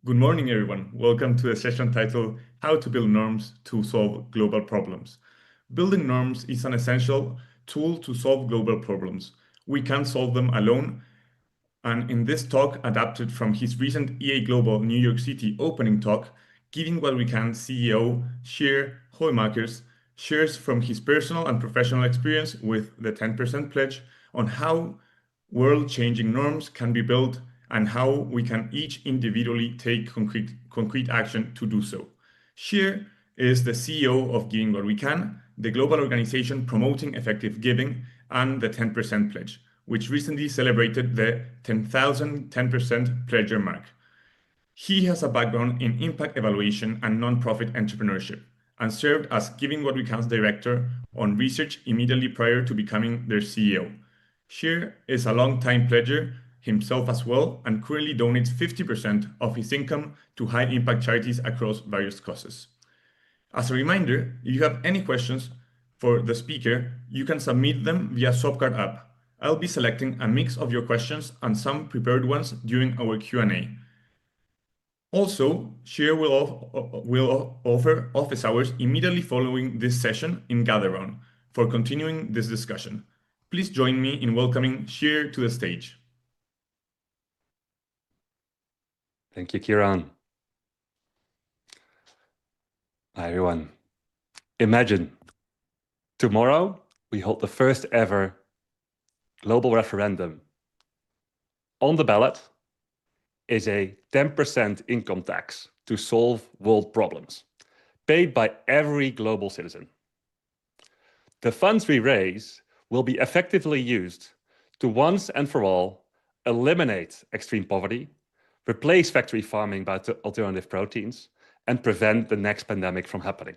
Good morning, everyone. Welcome to a session titled How to Build Norms to Solve Global Problems. Building norms is an essential tool to solve global problems. We can't solve them alone, and in this talk, adapted from his recent EA Global New York City opening talk, Giving What We Can CEO Sjir Hoeijmakers shares from his personal and professional experience with the 10% pledge on how world-changing norms can be built and how we can each individually take concrete action to do so. Sjir is the CEO of Giving What We Can, the global organization promoting effective giving, and the 10% pledge, which recently celebrated the 10,000 10% pledger mark. He has a background in impact evaluation and nonprofit entrepreneurship, and served as Giving What We Can's director on research immediately prior to becoming their CEO. Sjir is a long-time pledger himself as well, and currently donates 50% of his income to high-impact charities across various causes. As a reminder, if you have any questions for the speaker, you can submit them via Swapcard app. I'll be selecting a mix of your questions and some prepared ones during our Q&A. Also, Sjir will offer office hours immediately following this session in Gather for continuing this discussion. Please join me in welcoming Sjir to the stage. Thank you, Kieran. Hi, everyone. Imagine tomorrow we hold the first ever global referendum. On the ballot is a 10% income tax to solve world problems, paid by every global citizen. The funds we raise will be effectively used to once and for all eliminate extreme poverty, replace factory farming by alternative proteins, and prevent the next pandemic from happening.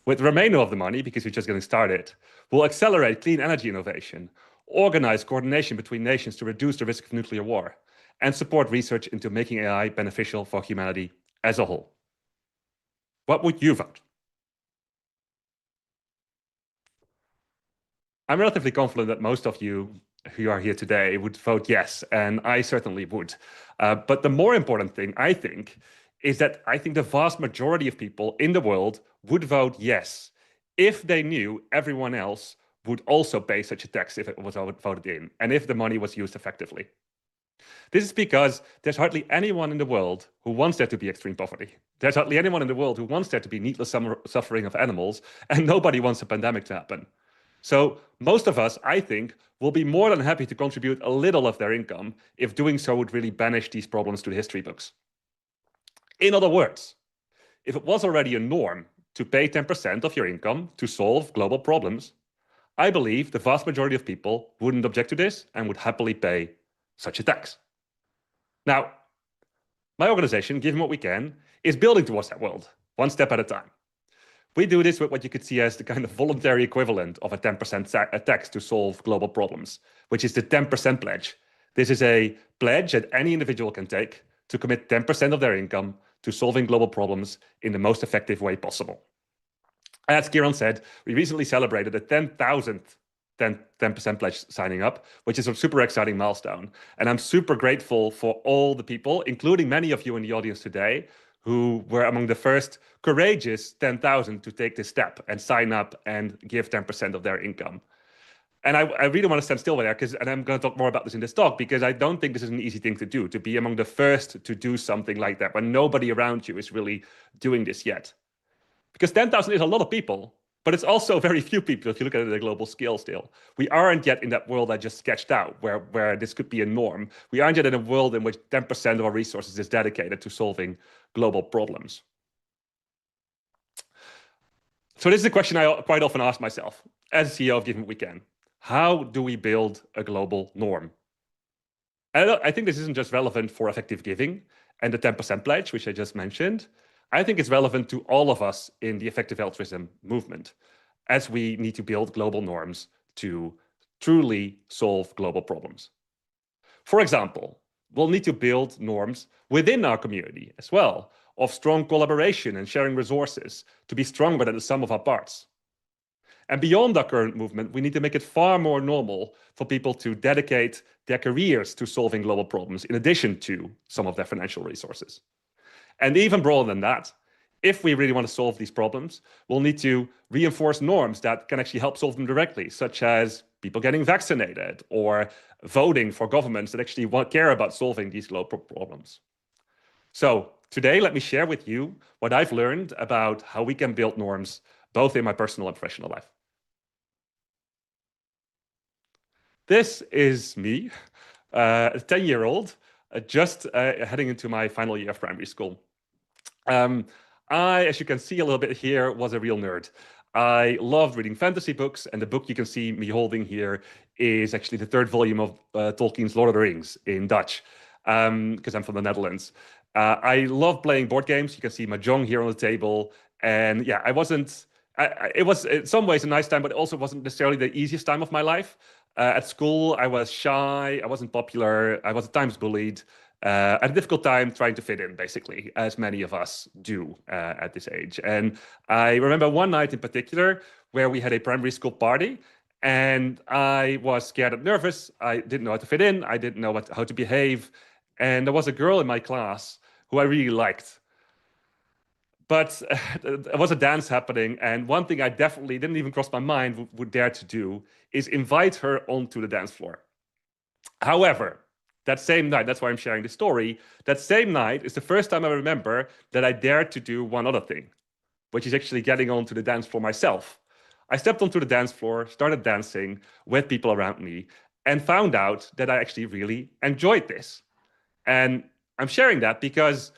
With the remainder of the money, because we're just getting started, we'll accelerate clean energy innovation, organize coordination between nations to reduce the risk of nuclear war, and support research into making AI beneficial for humanity as a whole. What would you vote? I'm relatively confident that most of you who are here today would vote yes, and I certainly would. But the more important thing, I think, is that I think the vast majority of people in the world would vote yes if they knew everyone else would also pay such a tax if it was voted in, and if the money was used effectively. This is because there's hardly anyone in the world who wants there to be extreme poverty. There's hardly anyone in the world who wants there to be needless suffering of animals, and nobody wants a pandemic to happen. So most of us, I think, will be more than happy to contribute a little of their income if doing so would really banish these problems to the history books. In other words, if it was already a norm to pay 10% of your income to solve global problems, I believe the vast majority of people wouldn't object to this and would happily pay such a tax. Now, my organization, Given What We Can, is building towards that world, one step at a time. We do this with what you could see as the kind of voluntary equivalent of a 10% tax to solve global problems, which is the 10% pledge. This is a pledge that any individual can take to commit 10% of their income to solving global problems in the most effective way possible. As Kieran said, we recently celebrated the 10,000th 10% pledge signing up, which is a super exciting milestone. And I'm super grateful for all the people, including many of you in the audience today, who were among the first courageous 10,000 to take this step and sign up and give 10% of their income. And I really want to stand still there, and I'm going to talk more about this in this talk, because I don't think this is an easy thing to do, to be among the first to do something like that when nobody around you is really doing this yet. Because 10,000 is a lot of people, but it's also very few people if you look at it at a global scale still. We aren't yet in that world I just sketched out, where this could be a norm. We aren't yet in a world in which 10% of our resources is dedicated to solving global problems. So this is a question I quite often ask myself as CEO of Given What We Can. How do we build a global norm? And I think this isn't just relevant for effective giving and the 10% pledge, which I just mentioned. I think it's relevant to all of us in the effective altruism movement, as we need to build global norms to truly solve global problems. For example, we'll need to build norms within our community as well, of strong collaboration and sharing resources to be stronger than the sum of our parts. And beyond our current movement, we need to make it far more normal for people to dedicate their careers to solving global problems in addition to some of their financial resources. And even broader than that, if we really want to solve these problems, we'll need to reinforce norms that can actually help solve them directly, such as people getting vaccinated or voting for governments that actually care about solving these global problems. So today, let me share with you what I've learned about how we can build norms, both in my personal and professional life. This is me, a 10-year-old, just heading into my final year of primary school. I, as you can see a little bit here, was a real nerd. I loved reading fantasy books, and the book you can see me holding here is actually the third volume of Tolkien's Lord of the Rings in Dutch, because I'm from the Netherlands. I love playing board games. You can see Mahjong here on the table. And yeah, it was in some ways a nice time, but it also wasn't necessarily the easiest time of my life. At school, I was shy, I wasn't popular, I was at times bullied. I had a difficult time trying to fit in, basically, as many of us do at this age. And I remember one night in particular where we had a primary school party, and I was scared and nervous. I didn't know how to fit in. I didn't know how to behave. And there was a girl in my class who I really liked. But there was a dance happening, and one thing I definitely didn't even cross my mind would dare to do is invite her onto the dance floor. However, that same night, that's why I'm sharing this story, that same night is the first time I remember that I dared to do one other thing, which is actually getting onto the dance floor myself. I stepped onto the dance floor, started dancing with people around me, and found out that I actually really enjoyed this. And I'm sharing that because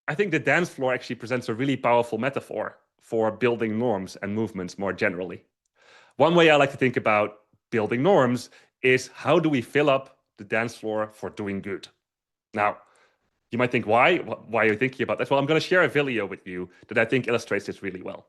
I think the dance floor actually presents a really powerful metaphor for building norms and movements more generally. One way I like to think about building norms is how do we fill up the dance floor for doing good? Now, you might think, why? Why are you thinking about this? Well, I'm going to share a video with you that I think illustrates this really well.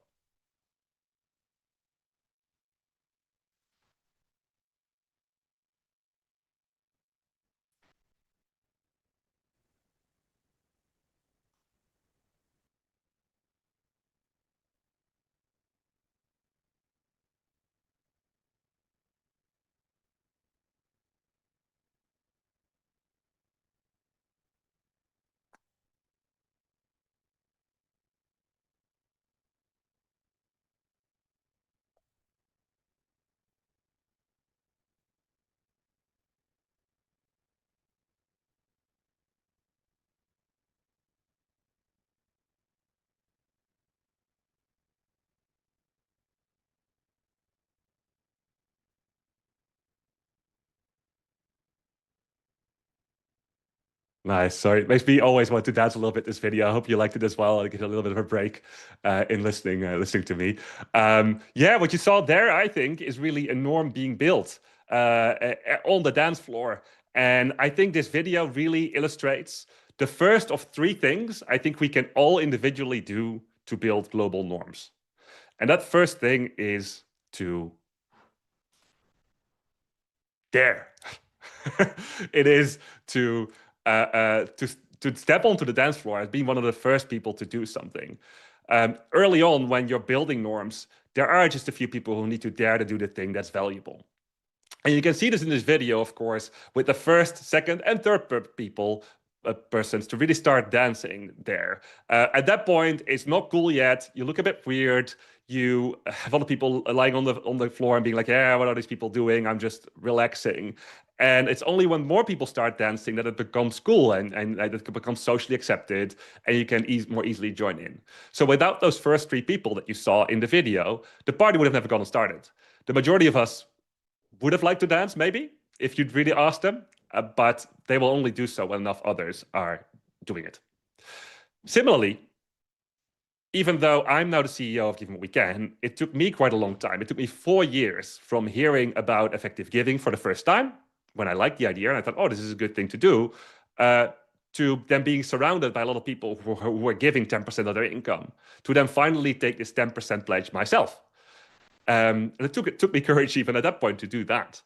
Nice. Sorry, it makes me always want to dance a little bit this video. I hope you liked it as well. I get a little bit of a break in listening to me. Yeah, what you saw there, I think, is really a norm being built on the dance floor. And I think this video really illustrates the first of three things I think we can all individually do to build global norms. And that first thing is to dare. It is to step onto the dance floor as being one of the first people to do something. Early on, when you're building norms, there are just a few people who need to dare to do the thing that's valuable. And you can see this in this video, of course, with the first, second, and third persons to really start dancing there. At that point, it's not cool yet. You look a bit weird. You have other people lying on the floor and being like, yeah, what are these people doing? I'm just relaxing. And it's only when more people start dancing that it becomes cool and it becomes socially accepted and you can more easily join in. So without those first three people that you saw in the video, the party would have never gotten started. The majority of us would have liked to dance, maybe, if you'd really asked them, but they will only do so when enough others are doing it. Similarly, even though I'm now the CEO of Giving What We Can, it took me quite a long time. It took me 4 years from hearing about effective giving for the first time, when I liked the idea and I thought, oh, this is a good thing to do, to then being surrounded by a lot of people who were giving 10% of their income, to then finally take this 10% pledge myself. And it took me courage even at that point to do that.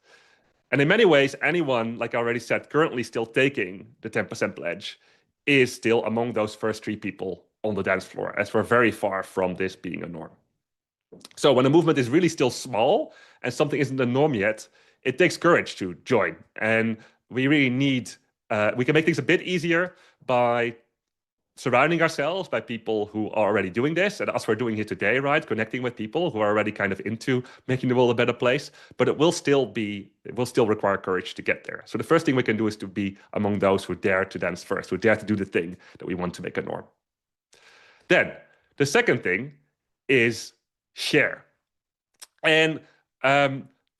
And in many ways, anyone, like I already said, currently still taking the 10% pledge is still among those first three people on the dance floor, as we're very far from this being a norm. So when a movement is really still small and something isn't the norm yet, it takes courage to join. And we really need, we can make things a bit easier by surrounding ourselves by people who are already doing this, and as we're doing here today, right? Connecting with people who are already kind of into making the world a better place, but it will still require courage to get there. So the first thing we can do is to be among those who dare to dance first, who dare to do the thing that we want to make a norm. Then the second thing is share. And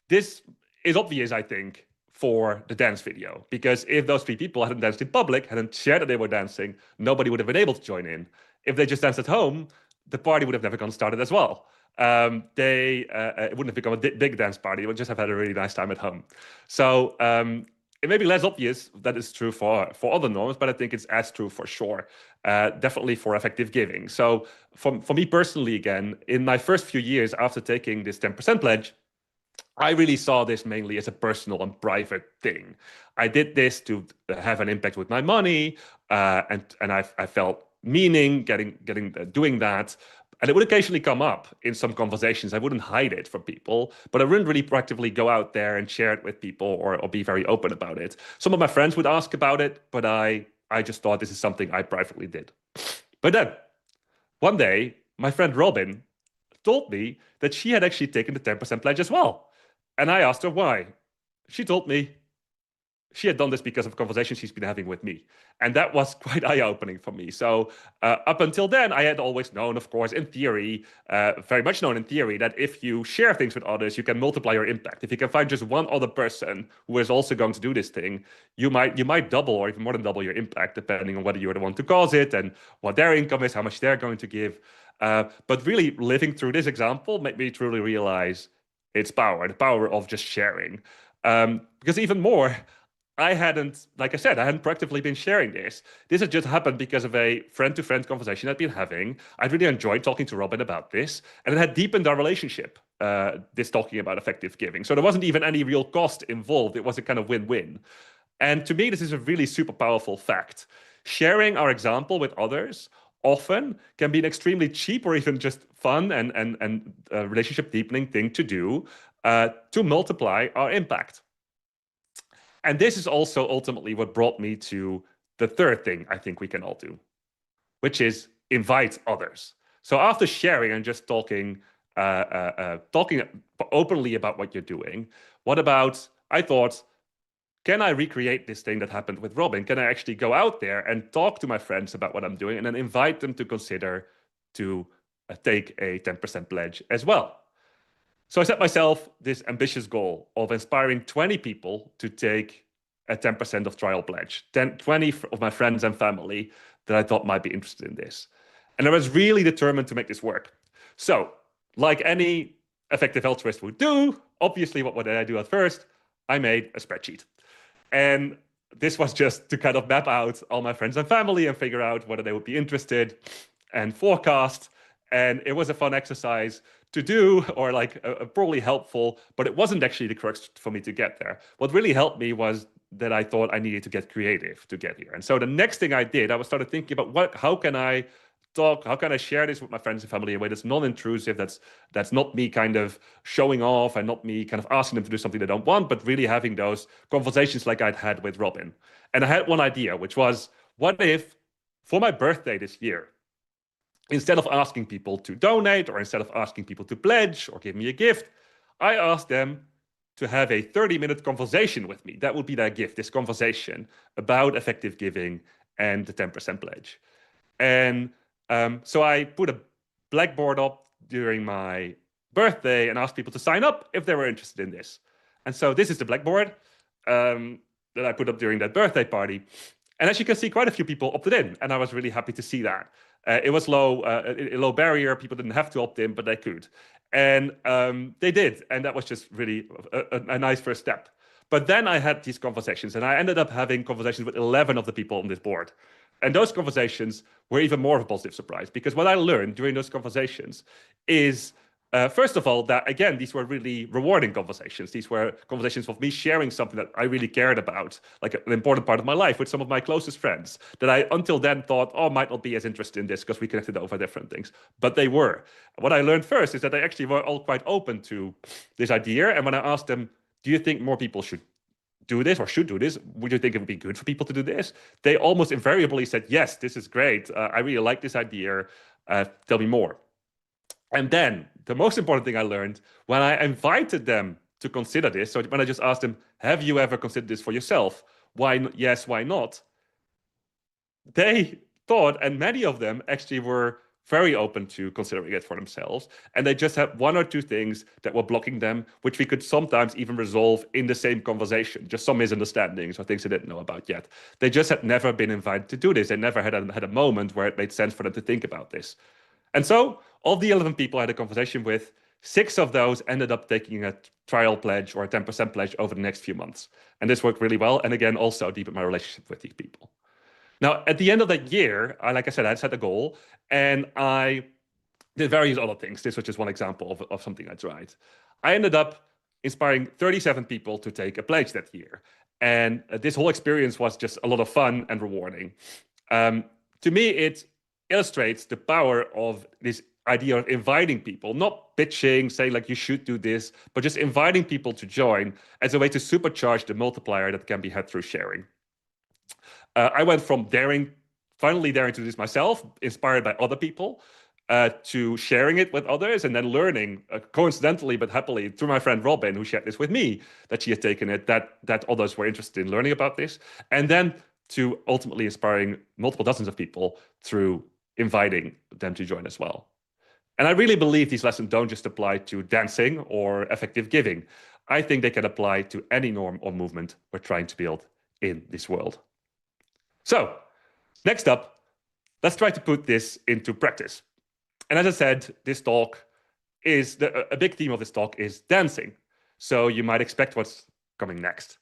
this is obvious, I think, for the dance video, because if those three people hadn't danced in public, hadn't shared that they were dancing, nobody would have been able to join in. If they just danced at home, the party would have never gotten started as well. It wouldn't have become a big dance party. It would just have had a really nice time at home. So it may be less obvious that it's true for other norms, but I think it's as true for sure. Definitely for effective giving. So for me personally, again, in my first few years after taking this 10% pledge, I really saw this mainly as a personal and private thing. I did this to have an impact with my money, and I felt meaning doing that. And it would occasionally come up in some conversations. I wouldn't hide it from people, but I wouldn't really proactively go out there and share it with people or be very open about it. Some of my friends would ask about it, but I just thought this is something I privately did. But then one day, my friend Robin told me that she had actually taken the 10% pledge as well. And I asked her why. She told me she had done this because of a conversation she's been having with me. And that was quite eye-opening for me. So up until then, I had always known, of course, in theory, very much known in theory, that if you share things with others, you can multiply your impact. If you can find just one other person who is also going to do this thing, you might double or even more than double your impact, depending on whether you're the one to cause it and what their income is, how much they're going to give. But really living through this example made me truly realize its power, the power of just sharing. Because even more, like I said, I hadn't proactively been sharing this. This had just happened because of a friend-to-friend conversation I'd been having. I'd really enjoyed talking to Robin about this, and it had deepened our relationship, this talking about effective giving. So there wasn't even any real cost involved. It was a kind of win-win. And to me, this is a really super powerful fact. Sharing our example with others often can be an extremely cheap or even just fun and relationship deepening thing to do to multiply our impact. And this is also ultimately what brought me to the third thing I think we can all do, which is invite others. So after sharing and just talking openly about what you're doing, what about, I thought, can I recreate this thing that happened with Robin? Can I actually go out there and talk to my friends about what I'm doing and then invite them to consider to take a 10% pledge as well? So I set myself this ambitious goal of inspiring 20 people to take a 10% of trial pledge, 20 of my friends and family that I thought might be interested in this. And I was really determined to make this work. So like any effective altruist would do, obviously what did I do at first? I made a spreadsheet. And this was just to kind of map out all my friends and family and figure out whether they would be interested and forecast. And it was a fun exercise to do, or like probably helpful, but it wasn't actually the crux for me to get there. What really helped me was that I thought I needed to get creative to get here. And so the next thing I did, I started thinking about how can I talk, how can I share this with my friends and family in a way that's non-intrusive, that's not me kind of showing off and not me kind of asking them to do something they don't want, but really having those conversations like I'd had with Robin. And I had one idea, which was, what if for my birthday this year, instead of asking people to donate or instead of asking people to pledge or give me a gift, I asked them to have a 30-minute conversation with me. That would be their gift, this conversation about effective giving and the 10% pledge. And so I put a blackboard up during my birthday and asked people to sign up if they were interested in this. And so this is the blackboard that I put up during that birthday party. And as you can see, quite a few people opted in, and I was really happy to see that. It was a low barrier. People didn't have to opt in, but they could. And they did. And that was just really a nice first step. But then I had these conversations, and I ended up having conversations with 11 of the people on this board. And those conversations were even more of a positive surprise, because what I learned during those conversations is First of all, that again, these were really rewarding conversations. These were conversations of me sharing something that I really cared about, like an important part of my life with some of my closest friends that I until then thought, oh, might not be as interested in this because we connected over different things. But they were. What I learned first is that they actually were all quite open to this idea. And when I asked them, do you think more people should do this or should do this? Would you think it would be good for people to do this? They almost invariably said, yes, this is great. I really like this idea. Tell me more. And then the most important thing I learned when I invited them to consider this, so when I just asked them, have you ever considered this for yourself? Why yes, why not? They thought, and many of them actually were very open to considering it for themselves. And they just had one or two things that were blocking them, which we could sometimes even resolve in the same conversation, just some misunderstandings or things they didn't know about yet. They just had never been invited to do this. They never had a moment where it made sense for them to think about this. And so, of the 11 people I had a conversation with, 6 of those ended up taking a trial pledge or a 10% pledge over the next few months. And this worked really well. And again, also deepened my relationship with these people. Now, at the end of that year, like I said, I set a goal and I did various other things. This was just one example of something I tried. I ended up inspiring 37 people to take a pledge that year. And this whole experience was just a lot of fun and rewarding. To me, it illustrates the power of this idea of inviting people, not pitching, saying like you should do this, but just inviting people to join as a way to supercharge the multiplier that can be had through sharing. I went from finally daring to do this myself, inspired by other people, to sharing it with others, and then learning, coincidentally but happily, through my friend Robin, who shared this with me, that she had taken it, that others were interested in learning about this, and then to ultimately inspiring multiple dozens of people through inviting them to join as well. And I really believe these lessons don't just apply to dancing or effective giving. I think they can apply to any norm or movement we're trying to build in this world. So, next up, let's try to put this into practice. And as I said, this talk is a big theme of this talk is dancing. So you might expect what's coming next.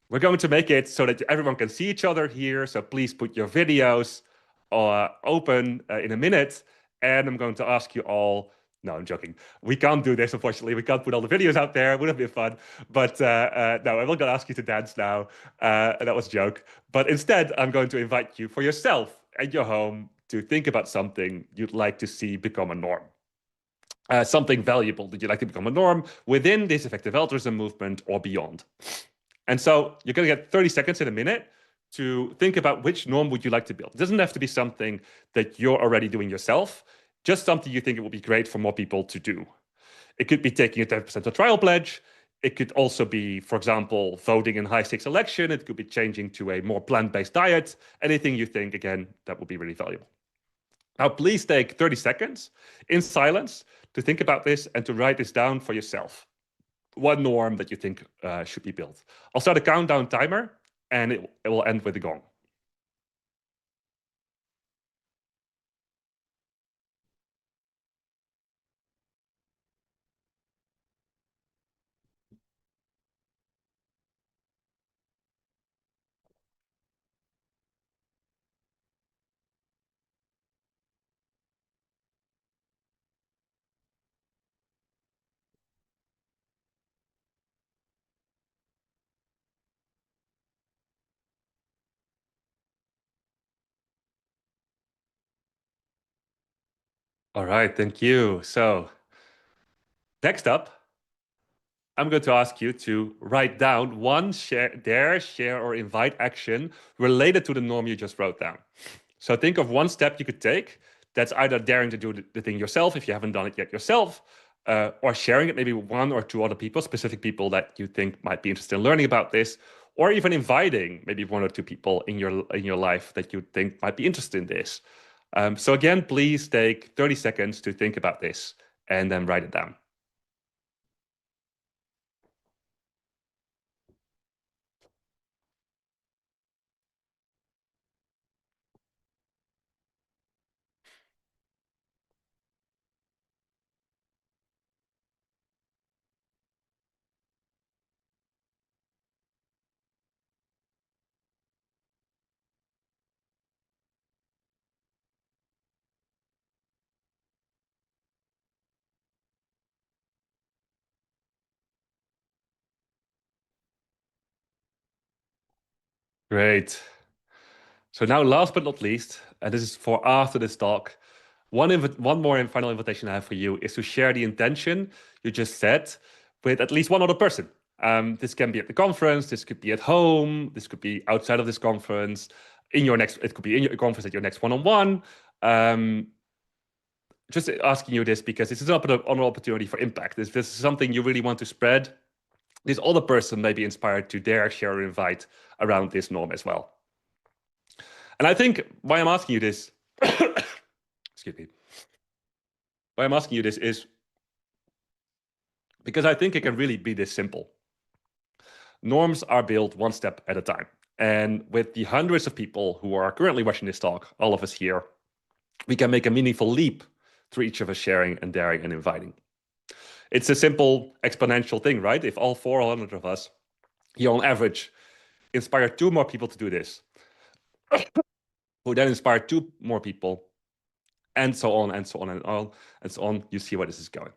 We're going to make it so that everyone can see each other here. So please put your videos open in a minute. And I'm going to ask you all. No, I'm joking. We can't do this, unfortunately. We can't put all the videos out there. It would have been fun. But no, I'm not going to ask you to dance now. That was a joke. But instead, I'm going to invite you for yourself at your home to think about something you'd like to see become a norm. Something valuable that you'd like to become a norm within this effective altruism movement or beyond. And so you're going to get 30 seconds in a minute to think about which norm would you like to build. It doesn't have to be something that you're already doing yourself, just something you think it would be great for more people to do. It could be taking a 10% of trial pledge. It could also be, for example, voting in high-stakes election. It could be changing to a more plant-based diet. Anything you think, again, that would be really valuable. Now, please take 30 seconds in silence to think about this and to write this down for yourself. One norm that you think should be built. I'll start a countdown timer, and it will end with a gong. All right, thank you. So next up, I'm going to ask you to write down one share, or invite action related to the norm you just wrote down. So think of one step you could take that's either daring to do the thing yourself if you haven't done it yet yourself, or sharing it maybe with one or two other people, specific people that you think might be interested in learning about this, or even inviting maybe one or two people in your life that you think might be interested in this. So again, please take 30 seconds to think about this and then write it down. Great. So now, last but not least, and this is for after this talk, one more and final invitation I have for you is to share the intention you just said with at least one other person. This can be at the conference, this could be at home, this could be outside of this conference, it could be in your conference at your next one-on-one. Just asking you this because this is an opportunity for impact. If this is something you really want to spread, this other person may be inspired to dare share or invite around this norm as well. And I think why I'm asking you this, excuse me, why I'm asking you this is because I think it can really be this simple. Norms are built one step at a time. And with the hundreds of people who are currently watching this talk, all of us here, we can make a meaningful leap through each of us sharing and daring and inviting. It's a simple exponential thing, right? If all 400 of us here on average inspire 2 more people to do this, who then inspire 2 more people, and so on and so on and on and so on, you see where this is going.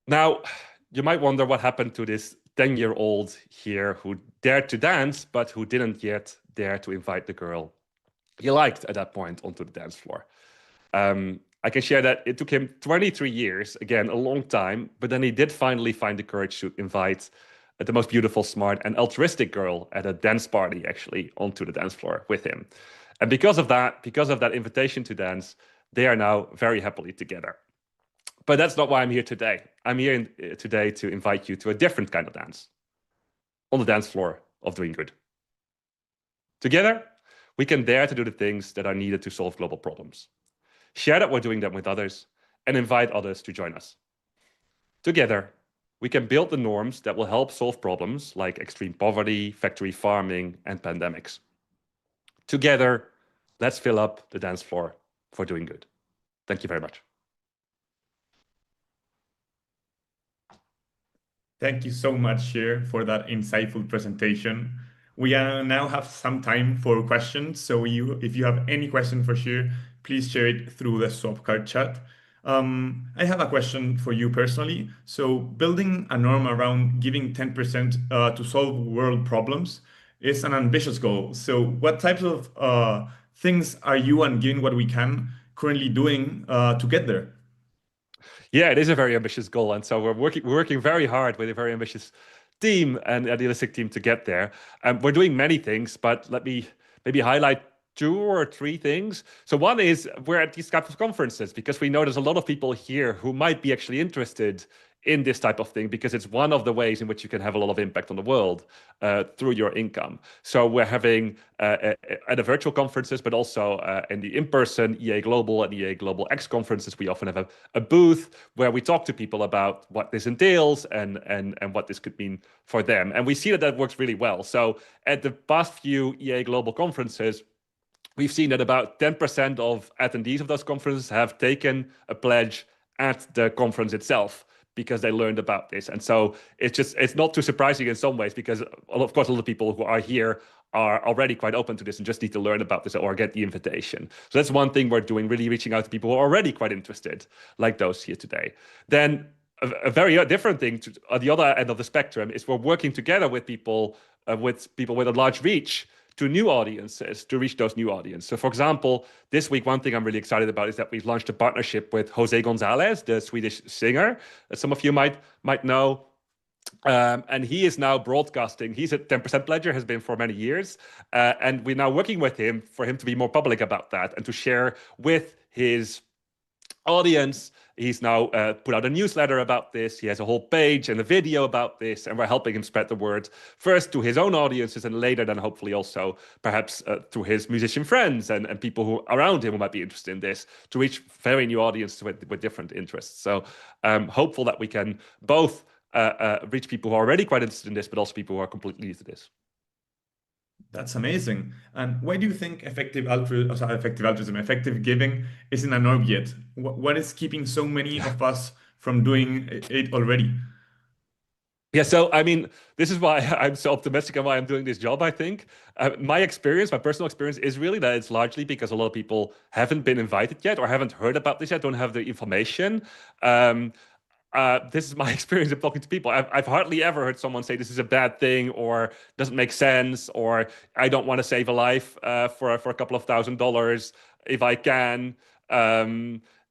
Now, you might wonder what happened to this 10-year-old here who dared to dance, but who didn't yet dare to invite the girl he liked at that point onto the dance floor. I can share that it took him 23 years, again, a long time, but then he did finally find the courage to invite the most beautiful, smart, and altruistic girl at a dance party, actually, onto the dance floor with him. And because of that invitation to dance, they are now very happily together. But that's not why I'm here today. I'm here today to invite you to a different kind of dance, on the dance floor of doing good. Together, we can dare to do the things that are needed to solve global problems. Share that we're doing them with others, and invite others to join us. Together, we can build the norms that will help solve problems like extreme poverty, factory farming, and pandemics. Together, let's fill up the dance floor for doing good. Thank you very much. Thank you so much, Sjir, for that insightful presentation. We now have some time for questions. So if you have any question for Sjir, please share it through the Swapcard chat. I have a question for you personally. So building a norm around giving 10% to solve world problems is an ambitious goal. So what types of things are you and Giving What We Can currently doing to get there? Yeah, it is a very ambitious goal. And so we're working very hard with a very ambitious team and idealistic team to get there. We're doing many things, but let me maybe highlight 2 or 3 things. So one is we're at these types of conferences because we know there's a lot of people here who might be actually interested in this type of thing, because it's one of the ways in which you can have a lot of impact on the world through your income. So we're having at the virtual conferences, but also in the in-person EA Global and EA Global X conferences, we often have a booth where we talk to people about what this entails and what this could mean for them. And we see that works really well. So at the past few EA Global conferences, we've seen that about 10% of attendees of those conferences have taken a pledge at the conference itself, because they learned about this. And so it's not too surprising in some ways, because of course, a lot of people who are here are already quite open to this and just need to learn about this or get the invitation. So that's one thing we're doing, really reaching out to people who are already quite interested, like those here today. Then a very different thing at the other end of the spectrum is we're working together with people with a large reach to new audiences, to reach those new audiences. So for example, this week, one thing I'm really excited about is that we've launched a partnership with Jose Gonzalez, the Swedish singer, that some of you might know. And he is now broadcasting. He's a 10% pledger, has been for many years. And we're now working with him for him to be more public about that and to share with his audience. He's now put out a newsletter about this. He has a whole page and a video about this, and we're helping him spread the word first to his own audiences, and later then hopefully also perhaps to his musician friends and people who around him who might be interested in this, to reach very new audiences with different interests. So I'm hopeful that we can both reach people who are already quite interested in this, but also people who are completely new to this. That's amazing. And why do you think effective altruism, effective giving isn't a norm yet? What is keeping so many of us from doing it already? Yeah, so I mean, this is why I'm so optimistic and why I'm doing this job, I think. My personal experience is really that it's largely because a lot of people haven't been invited yet or haven't heard about this yet, don't have the information. this is my experience of talking to people. I've hardly ever heard someone say this is a bad thing or doesn't make sense or I don't want to save a life for a couple of $1,000s if I can.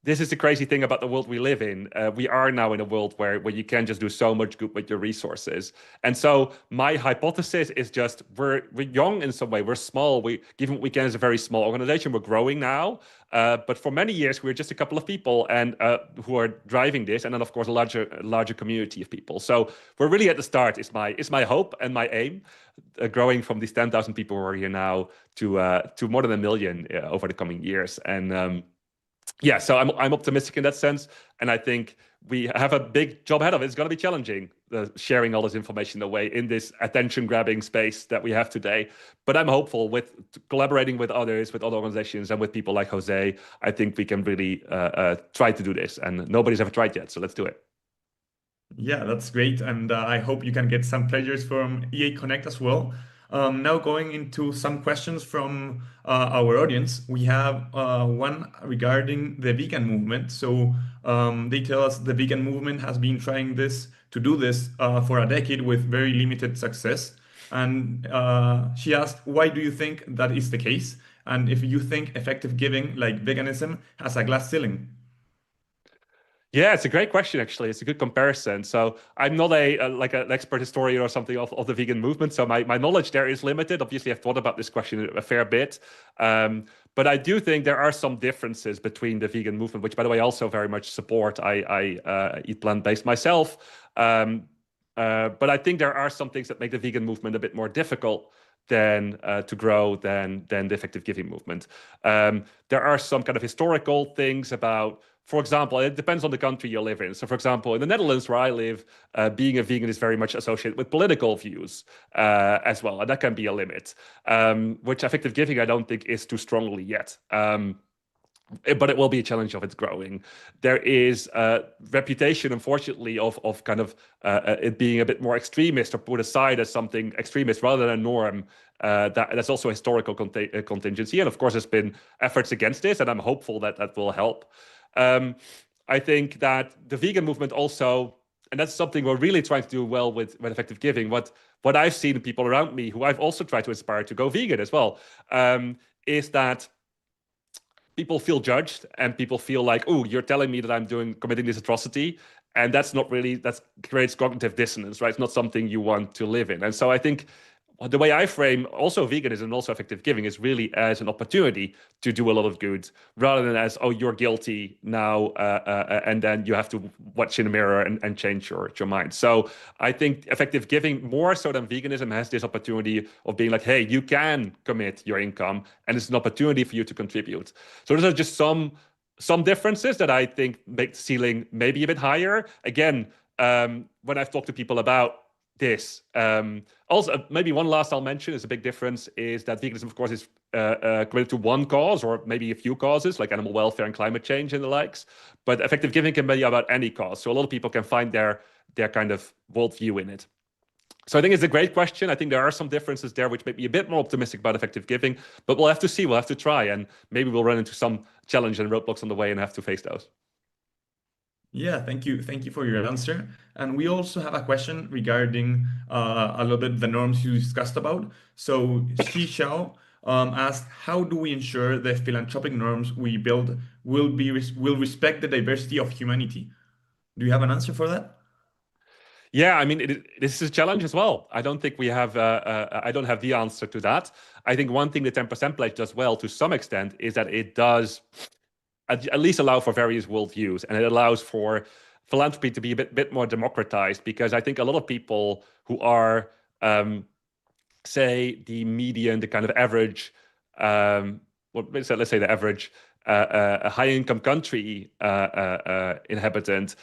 This is the crazy thing about the world we live in. We are now in a world where you can just do so much good with your resources. And so my hypothesis is just we're young in some way. We're small. Given what we can as a very small organization, we're growing now. But for many years, we were just a couple of people and who are driving this, and then of course a larger community of people. So we're really at the start. Is my hope and my aim, growing from these 10,000 people who are here now to more than 1 million over the coming years. And yeah, so I'm optimistic in that sense, and I think we have a big job ahead of it. It's going to be challenging, sharing all this information away in this attention-grabbing space that we have today. But I'm hopeful with collaborating with others, with other organizations, and with people like Jose. I think we can really try to do this, and nobody's ever tried yet. So let's do it. Yeah, that's great. And I hope you can get some pleasures from EA Connect as well. Now going into some questions from our audience, we have one regarding the vegan movement. So they tell us the vegan movement has been trying to do this for a decade with very limited success. And she asked, why do you think that is the case? And if you think effective giving, like veganism, has a glass ceiling? Yeah, it's a great question, actually. It's a good comparison. So I'm not like an expert historian or something of the vegan movement. So my knowledge there is limited. Obviously, I've thought about this question a fair bit. But I do think there are some differences between the vegan movement, which, by the way, I also very much support. I eat plant-based myself. But I think there are some things that make the vegan movement a bit more difficult to grow than the effective giving movement. There are some kind of historical things about, for example, it depends on the country you live in. So, for example, in the Netherlands, where I live, being a vegan is very much associated with political views as well, and that can be a limit, which effective giving I don't think is too strongly yet. But it will be a challenge of its growing. There is a reputation, unfortunately, of kind of it being a bit more extremist or put aside as something extremist rather than a norm. That's also a historical contingency. And of course, there's been efforts against this, and I'm hopeful that that will help. I think that the vegan movement also, and that's something we're really trying to do well with effective giving. What I've seen in people around me who I've also tried to inspire to go vegan as well, is that people feel judged and people feel like, oh, you're telling me that I'm committing this atrocity. And that's not really, that creates cognitive dissonance, right? It's not something you want to live in. And so I think the way I frame also veganism and also effective giving is really as an opportunity to do a lot of good rather than as, oh, you're guilty now, and then you have to watch in the mirror and change your mind. So I think effective giving, more so than veganism, has this opportunity of being like, hey, you can commit your income and it's an opportunity for you to contribute. So those are just some differences that I think make the ceiling maybe a bit higher. Again, when I've talked to people about this. Also, maybe one last I'll mention is a big difference is that veganism, of course, is committed to one cause or maybe a few causes like animal welfare and climate change and the likes. But effective giving can be about any cause. So a lot of people can find their kind of worldview in it. So I think it's a great question. I think there are some differences there which make me a bit more optimistic about effective giving, but we'll have to see. We'll have to try, and maybe we'll run into some challenge and roadblocks on the way and have to face those. Yeah, thank you. Thank you for your answer. And we also have a question regarding a little bit the norms you discussed about. So Xi asked, how do we ensure the philanthropic norms we build will respect the diversity of humanity? Do you have an answer for that? Yeah, I mean, this is a challenge as well. I don't think we have, I don't have the answer to that. I think one thing the 10% pledge does well to some extent is that it does at least allow for various worldviews, and it allows for philanthropy to be a bit more democratized, because I think a lot of people who are, say, the median, the kind of average, let's say the average a high-income country inhabitant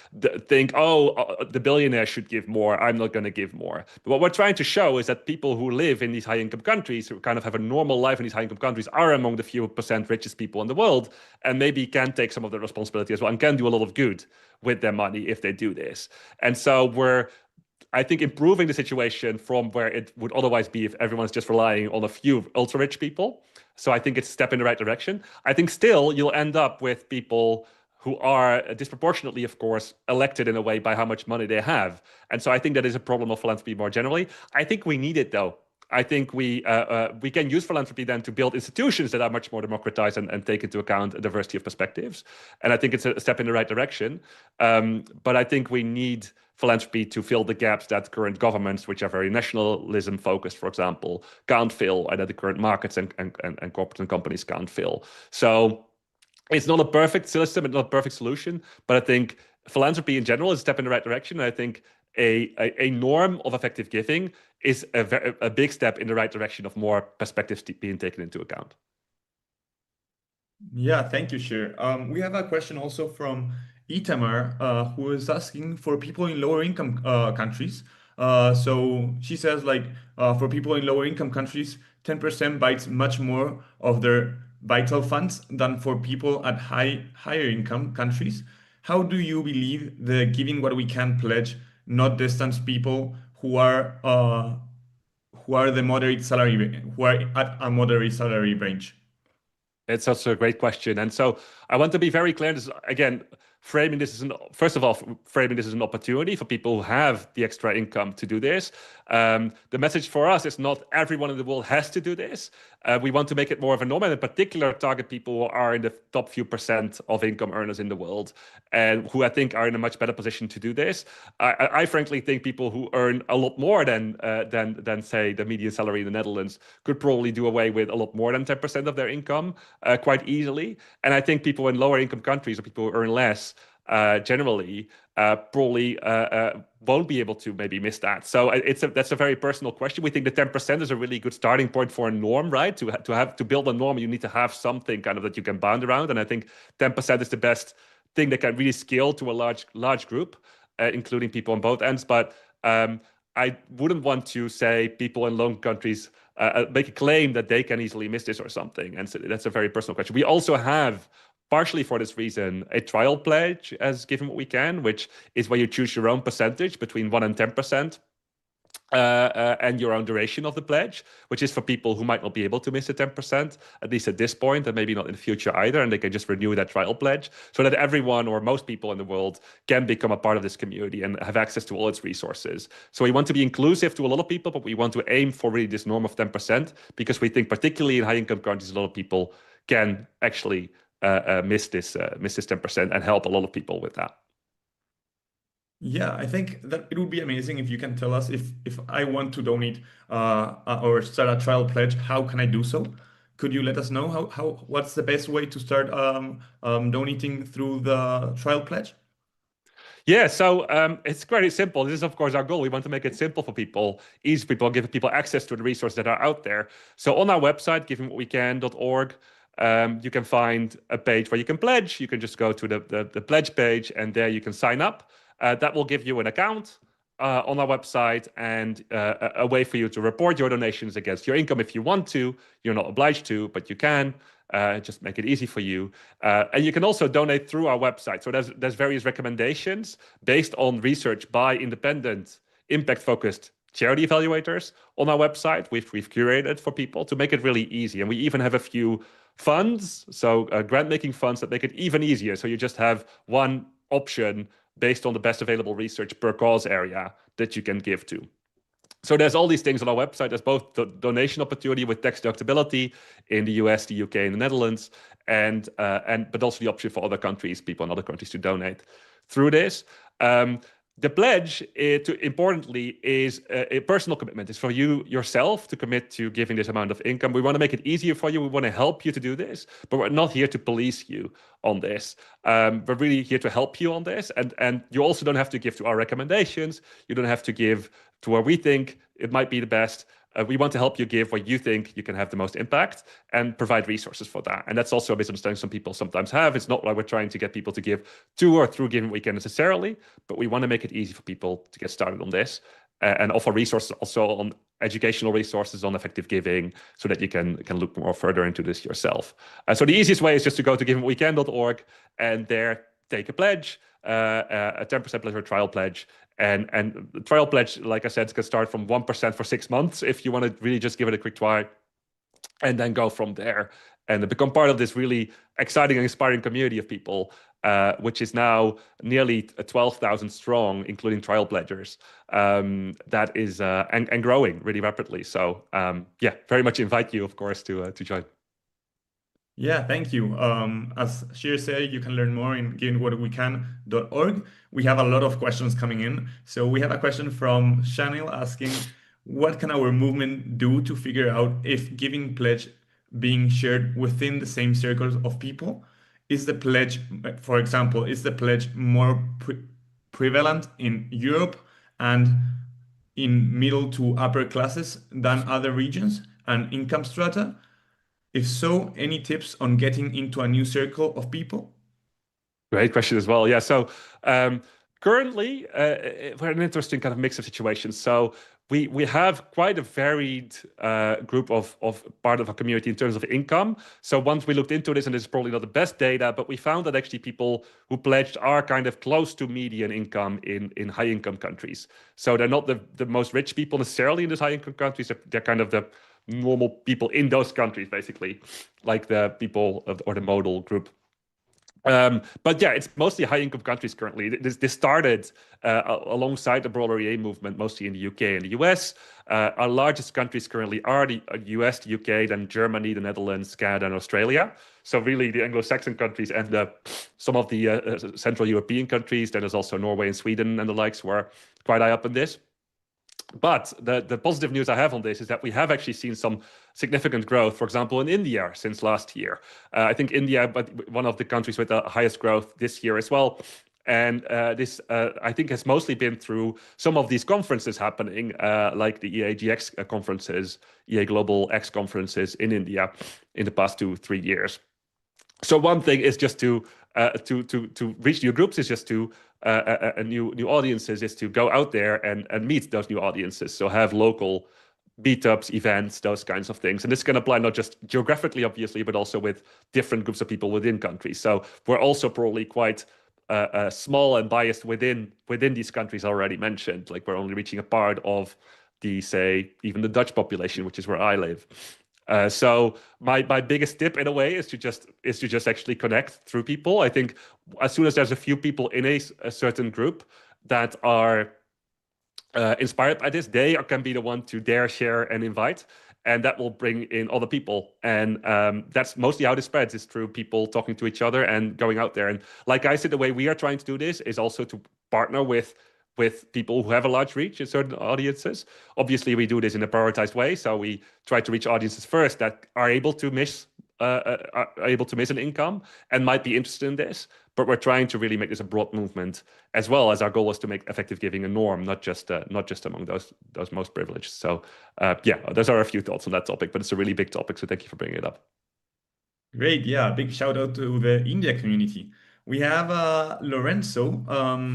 think, oh, the billionaire should give more, I'm not going to give more. But what we're trying to show is that people who live in these high-income countries, who kind of have a normal life in these high-income countries, are among the few percent richest people in the world, and maybe can take some of the responsibility as well, and can do a lot of good with their money if they do this. And so we're, I think, improving the situation from where it would otherwise be if everyone's just relying on a few ultra-rich people. So I think it's a step in the right direction. I think still you'll end up with people who are disproportionately, of course, elected in a way by how much money they have. And so I think that is a problem of philanthropy more generally. I think we need it, though. I think we can use philanthropy then to build institutions that are much more democratized and take into account a diversity of perspectives. And I think it's a step in the right direction. But I think we need philanthropy to fill the gaps that current governments, which are very nationalism focused, for example, can't fill, and that the current markets and corporates and companies can't fill. So it's not a perfect system, it's not a perfect solution, but I think philanthropy in general is a step in the right direction. And I think a norm of effective giving is a big step in the right direction of more perspectives being taken into account. Yeah, thank you, Sjir. We have a question also from Itamar, who is asking for people in lower income countries. So she says, like, for people in lower income countries, 10% bites much more of their vital funds than for people at higher income countries. How do you believe the giving what we can pledge not distance people who are the moderate salary who are at a moderate salary range? It's such a great question. And so I want to be very clear. This, again, framing this as first of all, framing this as an opportunity for people who have the extra income to do this. The message for us is not everyone in the world has to do this. We want to make it more of a norm, and in particular target people who are in the top few percent of income earners in the world, and who I think are in a much better position to do this. I frankly think people who earn a lot more than say the median salary in the Netherlands could probably do away with a lot more than 10% of their income quite easily. And I think people in lower income countries or people who earn less generally probably won't be able to maybe miss that. So that's a very personal question. We think the 10% is a really good starting point for a norm, right? To build a norm, you need to have something kind of that you can bound around. And I think 10% is the best thing that can really scale to a large group, including people on both ends. But I wouldn't want to say people in low countries make a claim that they can easily miss this or something. And so that's a very personal question. We also have, partially for this reason, a trial pledge as Given What We Can, which is where you choose your own percentage between 1% and 10%. And your own duration of the pledge, which is for people who might not be able to miss the 10%, at least at this point, and maybe not in the future either, and they can just renew that trial pledge so that everyone or most people in the world can become a part of this community and have access to all its resources. So we want to be inclusive to a lot of people, but we want to aim for really this norm of 10% because we think particularly in high-income countries, a lot of people can actually miss this 10% and help a lot of people with that. Yeah, I think that it would be amazing if you can tell us if I want to donate or start a trial pledge, how can I do so? Could you let us know what's the best way to start donating through the trial pledge? Yeah, so it's very simple. This is, of course, our goal. We want to make it simple for people, easy for people, give people access to the resources that are out there. So on our website, givingwhatwecan.org, you can find a page where you can pledge. You can just go to the pledge page, and there you can sign up. That will give you an account on our website and a way for you to report your donations against your income if you want to. You're not obliged to, but you can. Just make it easy for you. And you can also donate through our website. So there's various recommendations based on research by independent, impact-focused charity evaluators on our website. We've curated for people to make it really easy. And we even have a few funds, so grant-making funds that make it even easier. So you just have one option based on the best available research per cause area that you can give to. So there's all these things on our website. There's both the donation opportunity with tax deductibility in the US, the UK, and the Netherlands, but also the option for other countries, people in other countries to donate through this. The pledge, importantly, is a personal commitment. It's for you yourself to commit to giving this amount of income. We want to make it easier for you. We want to help you to do this, but we're not here to police you on this. We're really here to help you on this. And you also don't have to give to our recommendations. You don't have to give to where we think it might be the best. We want to help you give where you think you can have the most impact and provide resources for that. And that's also a misunderstanding some people sometimes have. It's not like we're trying to get people to give to or through Given What We Can necessarily, but we want to make it easy for people to get started on this and offer resources also on educational resources on effective giving so that you can look more further into this yourself. So the easiest way is just to go to givingwhatwecan.org and there take a pledge, a 10% pledge or a trial pledge. And the trial pledge, like I said, can start from 1% for 6 months if you want to really just give it a quick try and then go from there and become part of this really exciting and inspiring community of people which is now nearly 12,000 strong, including trial pledgers. That is and growing really rapidly. So yeah, very much invite you, of course, to join. Yeah, thank you. As Sjir said, you can learn more in givingwhatwecan.org. We have a lot of questions coming in. So we have a question from Shanil asking, what can our movement do to figure out if giving pledge being shared within the same circles of people? Is the pledge, for example, is the pledge more prevalent in Europe and in middle to upper classes than other regions and income strata? If so, any tips on getting into a new circle of people? Great question as well. Yeah. So currently, we're in an interesting kind of mix of situations. So we have quite a varied group of part of our community in terms of income. So once we looked into this, and this is probably not the best data, but we found that actually people who pledged are kind of close to median income in high income countries. So they're not the most rich people necessarily in those high income countries. They're kind of the normal people in those countries, basically, like the people or the modal group. But yeah, it's mostly high-income countries currently. This started alongside the broader EA movement, mostly in the UK and the US. Our largest countries currently are the US, the UK, then Germany, the Netherlands, Canada, and Australia. So really the Anglo-Saxon countries and some of the Central European countries. Then there's also Norway and Sweden and the likes who are quite high up in this. But the positive news I have on this is that we have actually seen some significant growth, for example, in India since last year. I think India, but one of the countries with the highest growth this year as well. And this, I think, has mostly been through some of these conferences happening, like the EAGX conferences, EA Global X conferences in India in the past 2-3 years. So one thing is just to reach new groups, is just to new audiences, is to go out there and meet those new audiences. So have local meetups, events, those kinds of things. And this can apply not just geographically, obviously, but also with different groups of people within countries. So we're also probably quite small and biased within these countries already mentioned. Like we're only reaching a part of the, say, even the Dutch population, which is where I live. So my biggest tip in a way is to just actually connect through people. I think as soon as there's a few people in a certain group that are inspired by this, they can be the one to dare, share, and invite, and that will bring in other people. And that's mostly how this spreads, is through people talking to each other and going out there. And like I said, the way we are trying to do this is also to partner with people who have a large reach in certain audiences. Obviously, we do this in a prioritized way. So we try to reach audiences first that are able to miss an income and might be interested in this. But we're trying to really make this a broad movement, as well as our goal is to make effective giving a norm, not just among those most privileged. So yeah, those are a few thoughts on that topic, but it's a really big topic. So thank you for bringing it up. Great. Yeah, big shout out to the India community. We have Lorenzo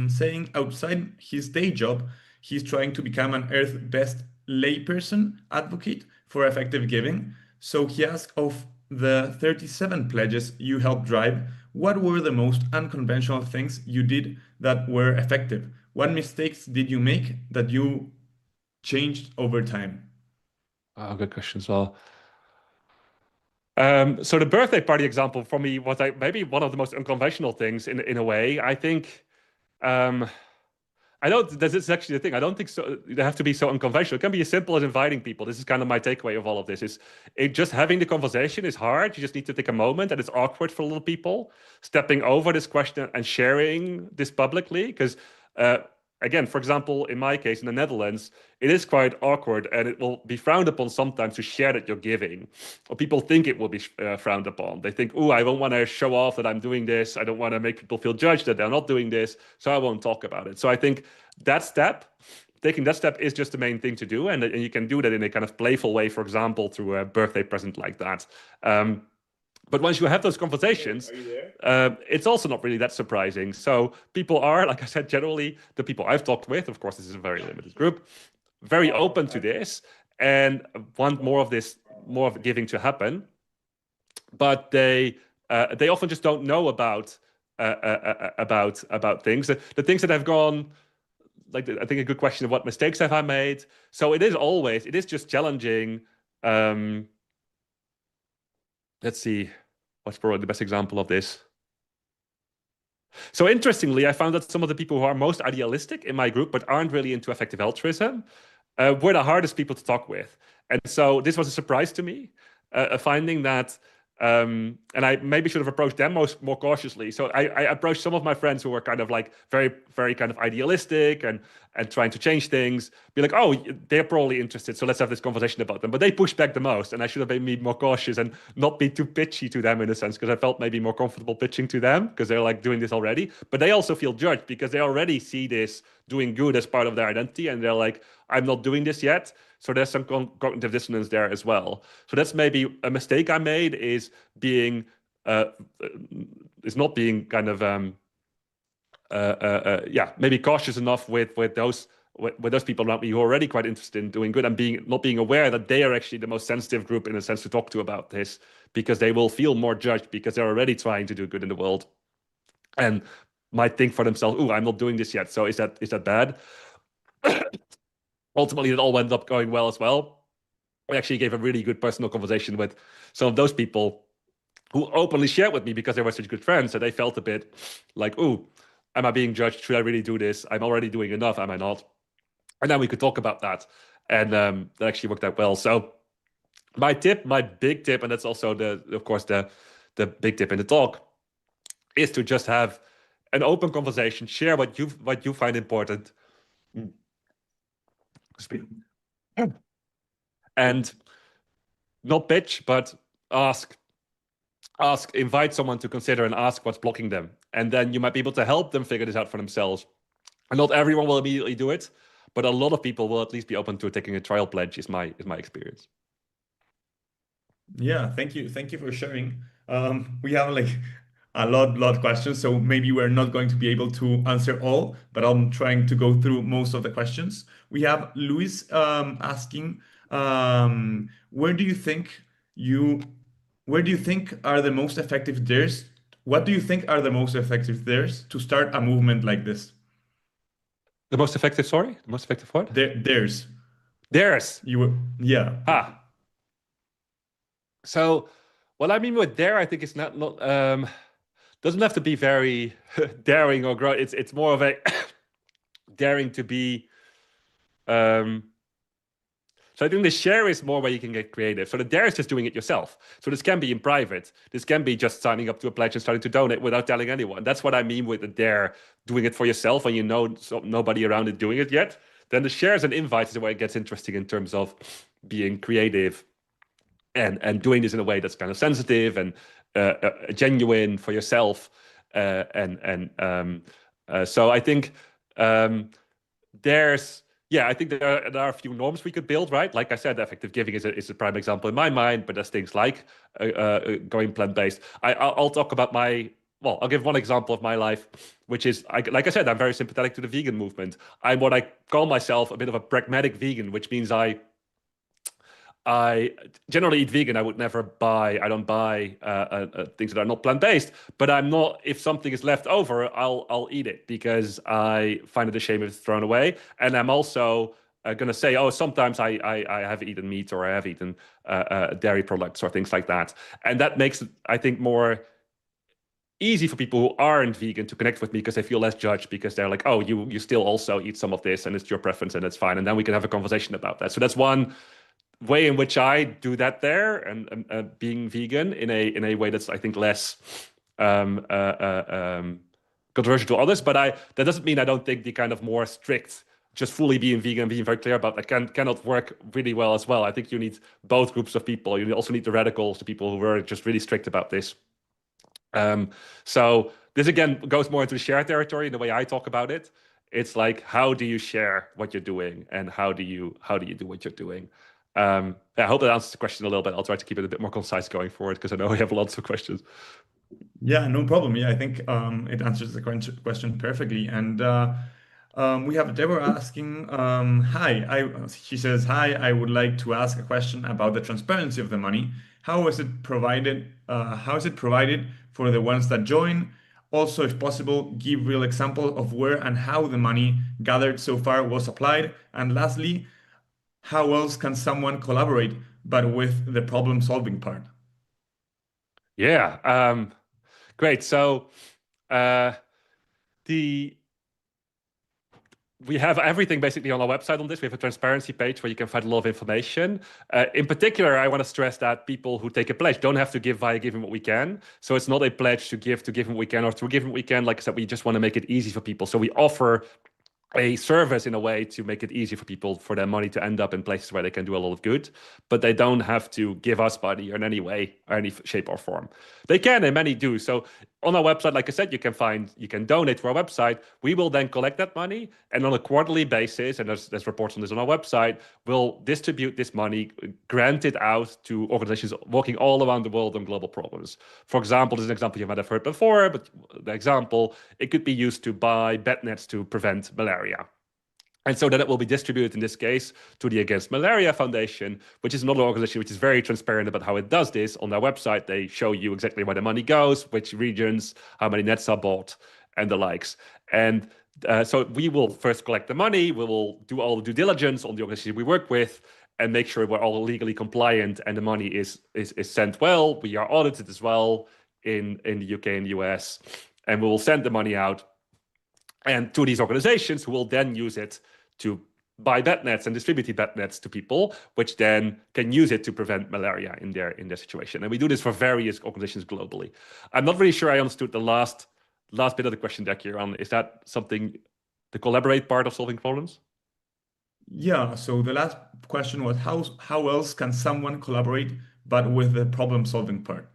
saying outside his day job, he's trying to become an Earth Best layperson advocate for effective giving. So he asked, of the 37 pledges you helped drive, what were the most unconventional things you did that were effective? What mistakes did you make that you changed over time? Oh, good question as well. So the birthday party example for me was maybe one of the most unconventional things in a way. I think I don't. This is actually the thing. I don't think so. They have to be so unconventional. It can be as simple as inviting people. This is kind of my takeaway of all of this. Is it just having the conversation is hard. You just need to take a moment, and it's awkward for a little people stepping over this question and sharing this publicly. Because again, for example, in my case, in the Netherlands, it is quite awkward, and it will be frowned upon sometimes to share that you're giving, or people think it will be frowned upon. They think, "Oh, I don't want to show off that I'm doing this. I don't want to make people feel judged that they're not doing this, so I won't talk about it." So I think taking that step is just the main thing to do, and you can do that in a kind of playful way, for example, through a birthday present like that. But once you have those conversations, it's also not really that surprising. So people are, like I said, generally the people I've talked with, of course, this is a very limited group, very open to this and want more of giving to happen. But they often just don't know about things. The things that have gone, like I think a good question of what mistakes have I made. So it is just challenging. Let's see, what's probably the best example of this? So interestingly, I found that some of the people who are most idealistic in my group, but aren't really into effective altruism, were the hardest people to talk with. And so this was a surprise to me, finding that, and I maybe should have approached them more cautiously. So I approached some of my friends who were kind of like very, very kind of idealistic and trying to change things, be like, oh, they're probably interested, so let's have this conversation about them. But they pushed back the most, and I should have been more cautious and not be too pitchy to them in a sense, because I felt maybe more comfortable pitching to them because they're like doing this already. But they also feel judged because they already see this doing good as part of their identity, and they're like, I'm not doing this yet. So there's some cognitive dissonance there as well. So that's maybe a mistake I made, is being is not being kind of yeah, maybe cautious enough with those people around me who are already quite interested in doing good, and not being aware that they are actually the most sensitive group in a sense to talk to about this, because they will feel more judged because they're already trying to do good in the world and might think for themselves, "Oh, I'm not doing this yet, so is that bad?" Ultimately, it all went up going well as well. I actually gave a really good personal conversation with some of those people who openly shared with me because they were such good friends that they felt a bit like, "Oh, am I being judged? Should I really do this? I'm already doing enough. Am I not?" And then we could talk about that, and that actually worked out well. So my big tip, and that's also of course the big tip in the talk, is to just have an open conversation, share what you find important, and not bitch, but ask, invite someone to consider and ask what's blocking them, and then you might be able to help them figure this out for themselves. And not everyone will immediately do it, but a lot of people will at least be open to taking a trial pledge. Is my experience. Yeah, thank you for sharing. We have like a lot of questions, so maybe we're not going to be able to answer all, but I'm trying to go through most of the questions. We have Luis asking, where do you think you, where do you think are the most effective dares? What do you think are the most effective dares to start a movement like this? The most effective, sorry, the most effective what? Dares. Theirs. You were, yeah. Ah. So what I mean with dare, I think it's not doesn't have to be very daring or grow. It's more of a daring to be. So I think the share is more where you can get creative. So the dare is just doing it yourself. So this can be in private. This can be just signing up to a pledge and starting to donate without telling anyone. That's what I mean with the dare, doing it for yourself when you know nobody around it doing it yet. Then the shares and invites is where it gets interesting in terms of being creative and doing this in a way that's kind of sensitive and genuine for yourself. So I think there's yeah, I think there are a few norms we could build, right? Like I said, effective giving is a prime example in my mind, but there's things like going plant-based. I'll talk about well, I'll give one example of my life, which is, like I said, I'm very sympathetic to the vegan movement. I'm what I call myself a bit of a pragmatic vegan, which means I generally eat vegan. I don't buy things that are not plant-based, but I'm not, if something is left over, I'll eat it because I find it a shame if it's thrown away. And I'm also going to say, oh, sometimes I have eaten meat or I have eaten dairy products or things like that. And that makes it, I think, more easy for people who aren't vegan to connect with me because they feel less judged because they're like, oh, you still also eat some of this and it's your preference and it's fine. And then we can have a conversation about that. So that's one way in which I do that there, and being vegan in a way that's, I think, less controversial to others. But that doesn't mean I don't think the kind of more strict, just fully being vegan, being very clear about that cannot work really well as well. I think you need both groups of people. You also need the radicals, the people who are just really strict about this. So this again goes more into the share territory in the way I talk about it. It's like, how do you share what you're doing, and how do you do what you're doing? I hope that answers the question a little bit. I'll try to keep it a bit more concise going forward because I know we have lots of questions. Yeah, no problem. Yeah, I think it answers the question perfectly. And we have Deborah asking, hi, she says, hi, I would like to ask a question about the transparency of the money. How is it provided? How is it provided for the ones that join? Also, if possible, give real example of where and how the money gathered so far was applied. And lastly, how else can someone collaborate but with the problem solving part? Yeah, great. So, uh, we have everything basically on our website on this. We have a transparency page where you can find a lot of information. In particular, I want to stress that people who take a pledge don't have to give via Giving What We Can. So it's not a pledge to give What We Can or through Giving What We Can. Like I said, we just want to make it easy for people. So we offer a service in a way to make it easy for people for their money to end up in places where they can do a lot of good, but they don't have to give us money in any way or any shape or form. They can, and many do. So on our website, like I said, you can donate to our website. We will then collect that money, and on a quarterly basis, and there's reports on this on our website, we'll distribute this money, grant it out to organizations working all around the world on global problems. For example, there's an example you might have heard before, but the example, it could be used to buy bed nets to prevent malaria. And so then it will be distributed, in this case, to the Against Malaria Foundation, which is another organization which is very transparent about how it does this. On their website, they show you exactly where the money goes, which regions, how many nets are bought, and the likes. And so we will first collect the money. We will do all the due diligence on the organization we work with and make sure we're all legally compliant and the money is sent well. We are audited as well in the UK and US. And we will send the money out and to these organizations who will then use it to buy bed nets and distribute bed nets to people, which then can use it to prevent malaria in their situation. And we do this for various organizations globally. I'm not really sure I understood the last bit of the question there, Kieran. Is that something, the collaborate part of solving problems? Yeah, so the last question was how else can someone collaborate but with the problem solving part?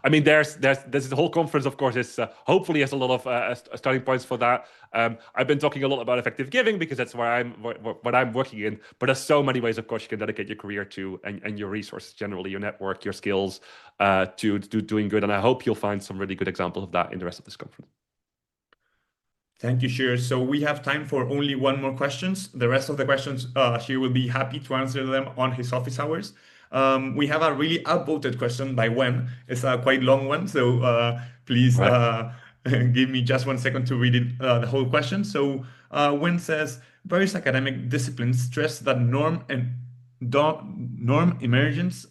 I mean, there's the whole conference, of course, is hopefully has a lot of starting points for that. I've been talking a lot about effective giving because that's where what I'm working in. But there's so many ways, of course, you can dedicate your career to and your resources generally, your network, your skills to doing good. And I hope you'll find some really good examples of that in the rest of this conference. Thank you, Sjir. So we have time for only one more questions. The rest of the questions, Sjir will be happy to answer them on his office hours. We have a really upvoted question by Wen. It's a quite long one, so please give me just 1 second to read it, the whole question. So Wen says, various academic disciplines stress that norm emergence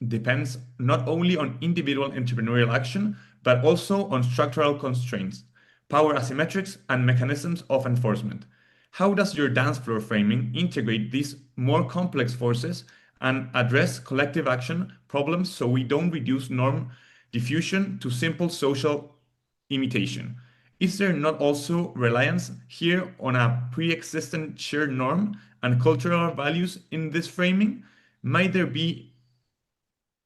depends not only on individual entrepreneurial action, but also on structural constraints, power asymmetrics, and mechanisms of enforcement. How does your dance floor framing integrate these more complex forces and address collective action problems so we don't reduce norm diffusion to simple social imitation? Is there not also reliance here on a pre-existent shared norm and cultural values in this framing? Might there be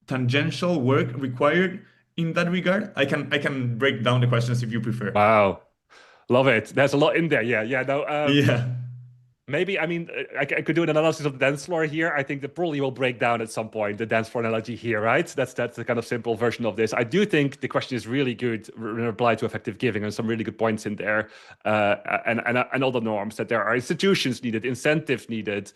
tangential work required in that regard? I can break down the questions if you prefer. Wow. Love it. There's a lot in there. Yeah. No, Yeah. maybe, I mean, I could do an analysis of the dance floor here. I think that probably will break down at some point, the dance floor analogy here, right? That's the kind of simple version of this. I do think the question is really good in reply to effective giving and some really good points in there. And all the norms that there are institutions needed, incentives needed,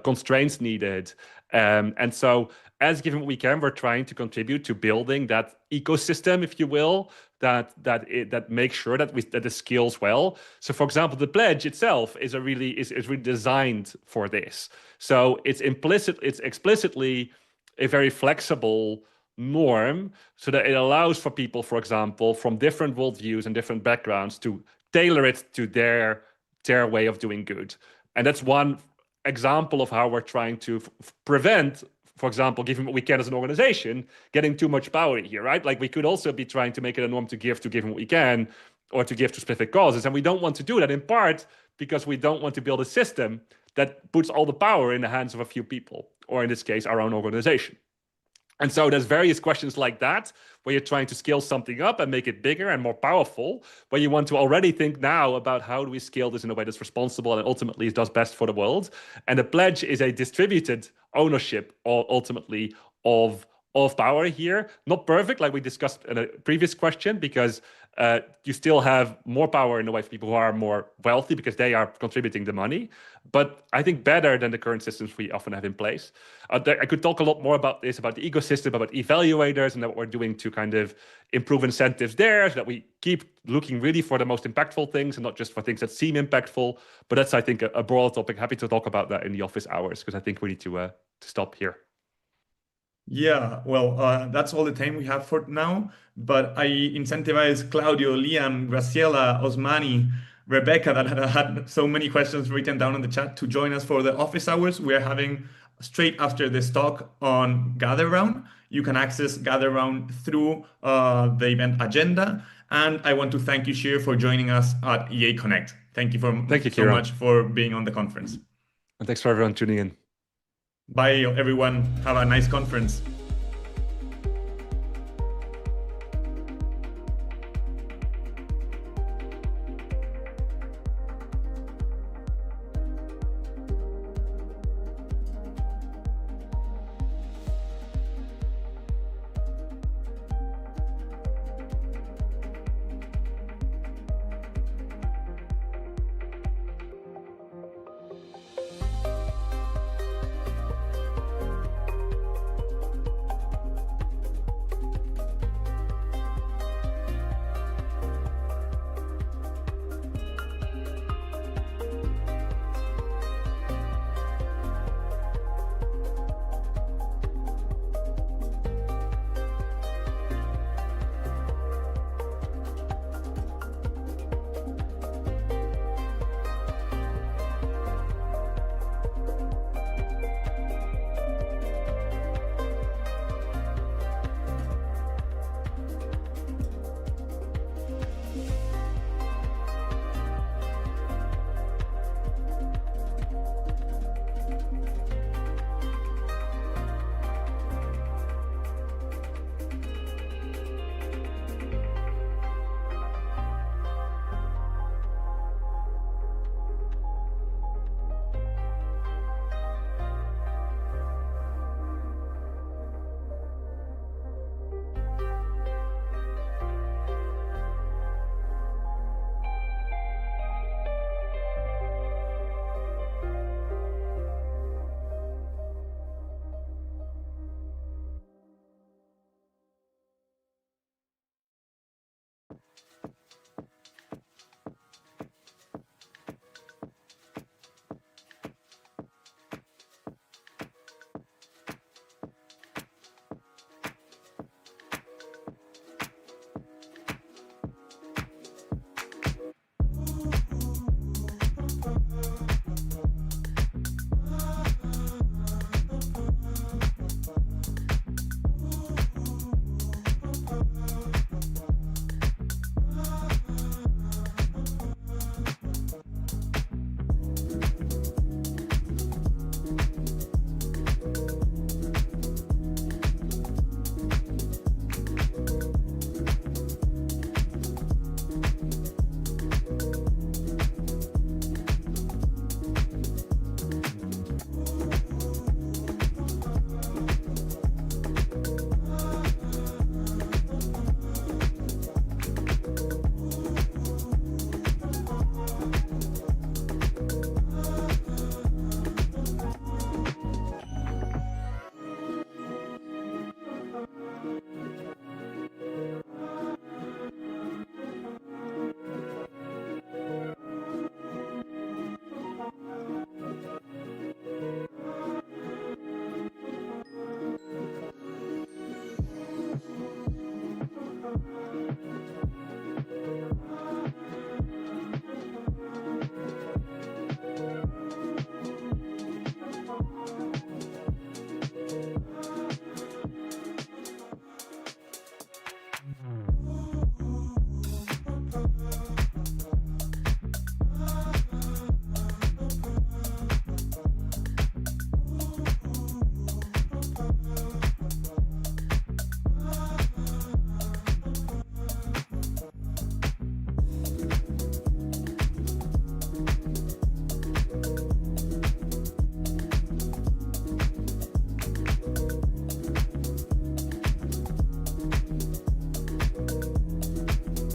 constraints needed. And so as Given What We Can, we're trying to contribute to building that ecosystem, if you will, that makes sure that it scales well. So, for example, the pledge itself is really designed for this. So it's explicitly a very flexible norm, so that it allows for people, for example, from different worldviews and different backgrounds to tailor it to their way of doing good. And that's one example of how we're trying to prevent, for example, Given What We Can as an organization, getting too much power here, right? Like we could also be trying to make it a norm to give to Given What We Can or to give to specific causes. And we don't want to do that in part because we don't want to build a system that puts all the power in the hands of a few people, or in this case, our own organization. And so there's various questions like that, where you're trying to scale something up and make it bigger and more powerful, where you want to already think now about how do we scale this in a way that's responsible and ultimately does best for the world. And the pledge is a distributed ownership, ultimately, of power here. Not perfect, like we discussed in a previous question, because you still have more power in the way for people who are more wealthy because they are contributing the money. But I think better than the current systems we often have in place. I could talk a lot more about this, about the ecosystem, about evaluators, and what we're doing to kind of improve incentives there, so that we keep looking really for the most impactful things and not just for things that seem impactful. But that's, I think, a broad topic. Happy to talk about that in the office hours, because I think we need to stop here. Yeah, well, that's all the time we have for now. But I incentivize Claudio, Liam, Graciela, Osmani, Rebecca, that had so many questions written down in the chat, to join us for the office hours. We're having straight after this talk on Gather Round. You can access Gather Round through the event agenda. And I want to thank you, Sjir, for joining us at EA Connect. Thank you Thank you, so Kira. much for being on the conference. And thanks for everyone tuning in. Bye, everyone. Have a nice conference.